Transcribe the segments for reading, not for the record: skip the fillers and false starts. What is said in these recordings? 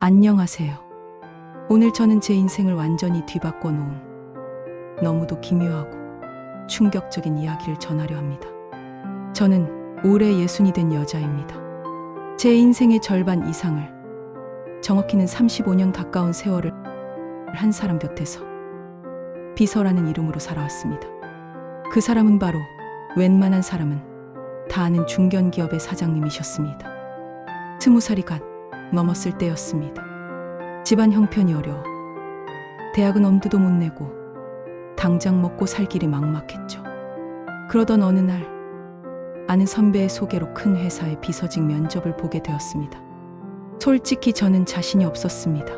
안녕하세요. 오늘 저는 제 인생을 완전히 뒤바꿔 놓은 너무도 기묘하고 충격적인 이야기를 전하려 합니다. 저는 올해 60이 된 여자입니다. 제 인생의 절반 이상을, 정확히는 35년 가까운 세월을 한 사람 곁에서 비서라는 이름으로 살아왔습니다. 그 사람은 바로 웬만한 사람은 다 아는 중견기업의 사장님이셨습니다. 20살이 갓 넘었을 때였습니다. 집안 형편이 어려워 대학은 엄두도 못 내고 당장 먹고 살 길이 막막했죠. 그러던 어느 날 아는 선배의 소개로 큰 회사의 비서직 면접을 보게 되었습니다. 솔직히 저는 자신이 없었습니다.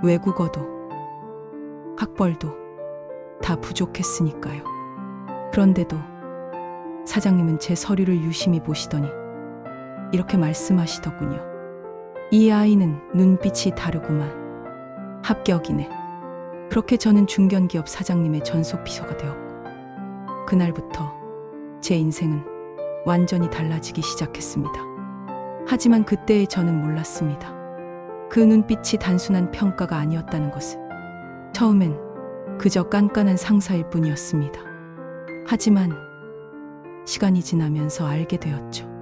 외국어도 학벌도 다 부족했으니까요. 그런데도 사장님은 제 서류를 유심히 보시더니 이렇게 말씀하시더군요. 이 아이는 눈빛이 다르구만. 합격이네. 그렇게 저는 중견기업 사장님의 전속 비서가 되었고, 그날부터 제 인생은 완전히 달라지기 시작했습니다. 하지만 그때의 저는 몰랐습니다. 그 눈빛이 단순한 평가가 아니었다는 것을. 처음엔 그저 깐깐한 상사일 뿐이었습니다. 하지만 시간이 지나면서 알게 되었죠.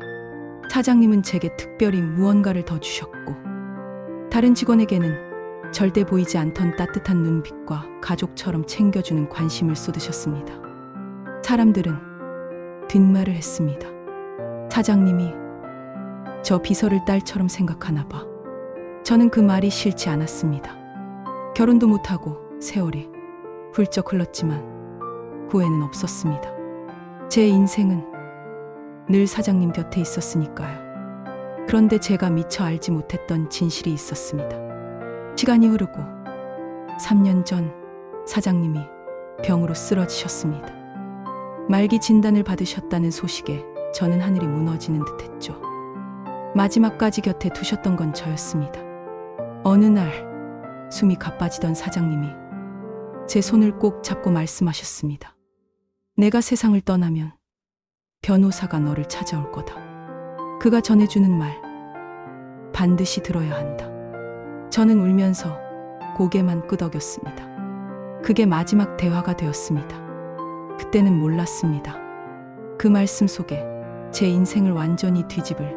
사장님은 제게 특별히 무언가를 더 주셨고, 다른 직원에게는 절대 보이지 않던 따뜻한 눈빛과 가족처럼 챙겨주는 관심을 쏟으셨습니다. 사람들은 뒷말을 했습니다. 사장님이 저 비서를 딸처럼 생각하나 봐. 저는 그 말이 싫지 않았습니다. 결혼도 못하고 세월이 훌쩍 흘렀지만 후회는 없었습니다. 제 인생은 늘 사장님 곁에 있었으니까요. 그런데 제가 미처 알지 못했던 진실이 있었습니다. 시간이 흐르고 3년 전 사장님이 병으로 쓰러지셨습니다. 말기 진단을 받으셨다는 소식에 저는 하늘이 무너지는 듯했죠. 마지막까지 곁에 두셨던 건 저였습니다. 어느 날 숨이 가빠지던 사장님이 제 손을 꼭 잡고 말씀하셨습니다. 내가 세상을 떠나면 변호사가 너를 찾아올 거다. 그가 전해주는 말 반드시 들어야 한다. 저는 울면서 고개만 끄덕였습니다. 그게 마지막 대화가 되었습니다. 그때는 몰랐습니다. 그 말씀 속에 제 인생을 완전히 뒤집을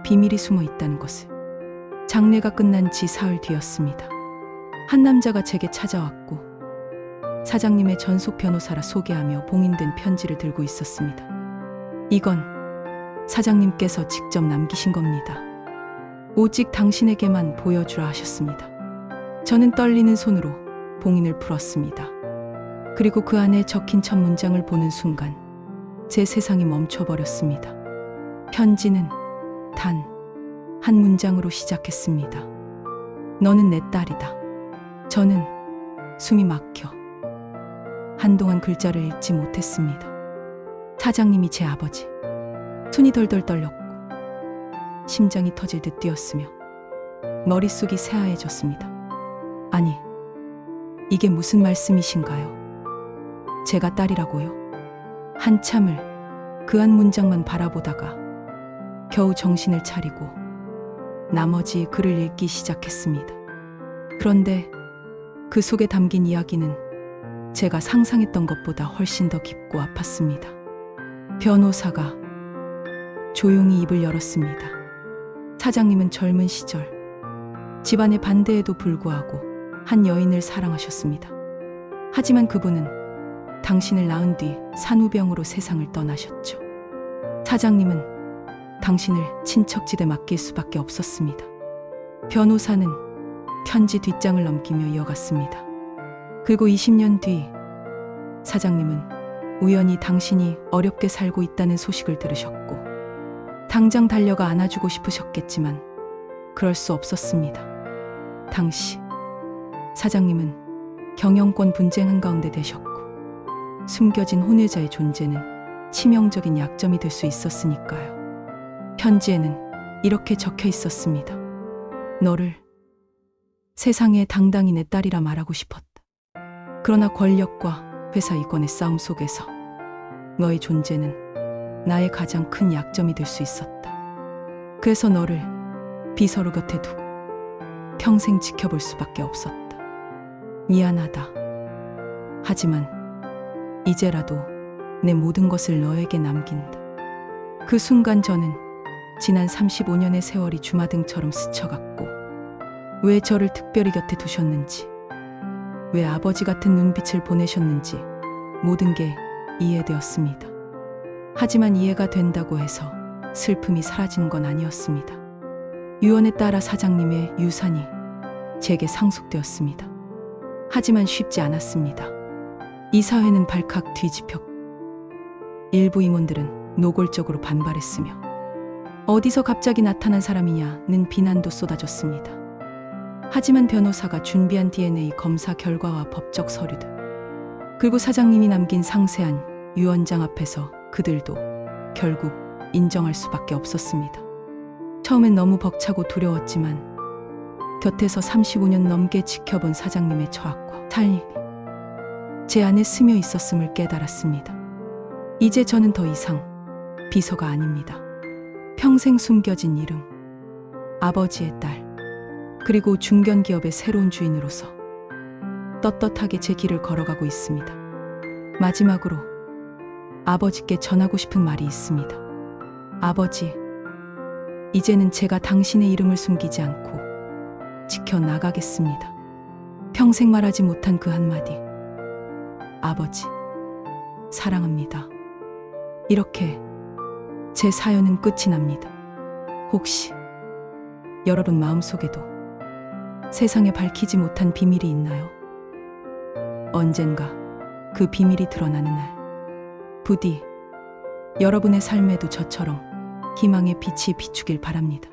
비밀이 숨어 있다는 것을. 장례가 끝난 지 사흘 뒤였습니다. 한 남자가 제게 찾아왔고 사장님의 전속 변호사라 소개하며 봉인된 편지를 들고 있었습니다. 이건 사장님께서 직접 남기신 겁니다. 오직 당신에게만 보여주라 하셨습니다. 저는 떨리는 손으로 봉인을 풀었습니다. 그리고 그 안에 적힌 첫 문장을 보는 순간 제 세상이 멈춰버렸습니다. 편지는 단 한 문장으로 시작했습니다. 너는 내 딸이다. 저는 숨이 막혀 한동안 글자를 읽지 못했습니다. 사장님이 제 아버지. 손이 덜덜 떨렸고 심장이 터질 듯 뛰었으며 머릿속이 새하얘졌습니다. 아니, 이게 무슨 말씀이신가요? 제가 딸이라고요? 한참을 그 한 문장만 바라보다가 겨우 정신을 차리고 나머지 글을 읽기 시작했습니다. 그런데 그 속에 담긴 이야기는 제가 상상했던 것보다 훨씬 더 깊고 아팠습니다. 변호사가 조용히 입을 열었습니다. 사장님은 젊은 시절 집안의 반대에도 불구하고 한 여인을 사랑하셨습니다. 하지만 그분은 당신을 낳은 뒤 산후병으로 세상을 떠나셨죠. 사장님은 당신을 친척집에 맡길 수밖에 없었습니다. 변호사는 편지 뒷장을 넘기며 이어갔습니다. 그리고 20년 뒤 사장님은 우연히 당신이 어렵게 살고 있다는 소식을 들으셨고 당장 달려가 안아주고 싶으셨겠지만 그럴 수 없었습니다. 당시 사장님은 경영권 분쟁 한가운데 되셨고 숨겨진 혼외자의 존재는 치명적인 약점이 될 수 있었으니까요. 편지에는 이렇게 적혀 있었습니다. 너를 세상에 당당히 내 딸이라 말하고 싶었다. 그러나 권력과 회사 이권의 싸움 속에서 너의 존재는 나의 가장 큰 약점이 될 수 있었다. 그래서 너를 비서로 곁에 두고 평생 지켜볼 수밖에 없었다. 미안하다. 하지만 이제라도 내 모든 것을 너에게 남긴다. 그 순간 저는 지난 35년의 세월이 주마등처럼 스쳐갔고, 왜 저를 특별히 곁에 두셨는지, 왜 아버지 같은 눈빛을 보내셨는지 모든 게 이해되었습니다. 하지만 이해가 된다고 해서 슬픔이 사라진 건 아니었습니다. 유언에 따라 사장님의 유산이 제게 상속되었습니다. 하지만 쉽지 않았습니다. 이 사회는 발칵 뒤집혔고 일부 임원들은 노골적으로 반발했으며 어디서 갑자기 나타난 사람이냐는 비난도 쏟아졌습니다. 하지만 변호사가 준비한 DNA 검사 결과와 법적 서류들, 그리고 사장님이 남긴 상세한 유언장 앞에서 그들도 결국 인정할 수밖에 없었습니다. 처음엔 너무 벅차고 두려웠지만 곁에서 35년 넘게 지켜본 사장님의 처학과 삶이 제 안에 스며 있었음을 깨달았습니다. 이제 저는 더 이상 비서가 아닙니다. 평생 숨겨진 이름, 아버지의 딸, 그리고 중견기업의 새로운 주인으로서 떳떳하게 제 길을 걸어가고 있습니다. 마지막으로 아버지께 전하고 싶은 말이 있습니다. 아버지, 이제는 제가 당신의 이름을 숨기지 않고 지켜나가겠습니다. 평생 말하지 못한 그 한마디, 아버지, 사랑합니다. 이렇게 제 사연은 끝이 납니다. 혹시 여러분 마음속에도 세상에 밝히지 못한 비밀이 있나요? 언젠가 그 비밀이 드러나는 날, 부디 여러분의 삶에도 저처럼 희망의 빛이 비추길 바랍니다.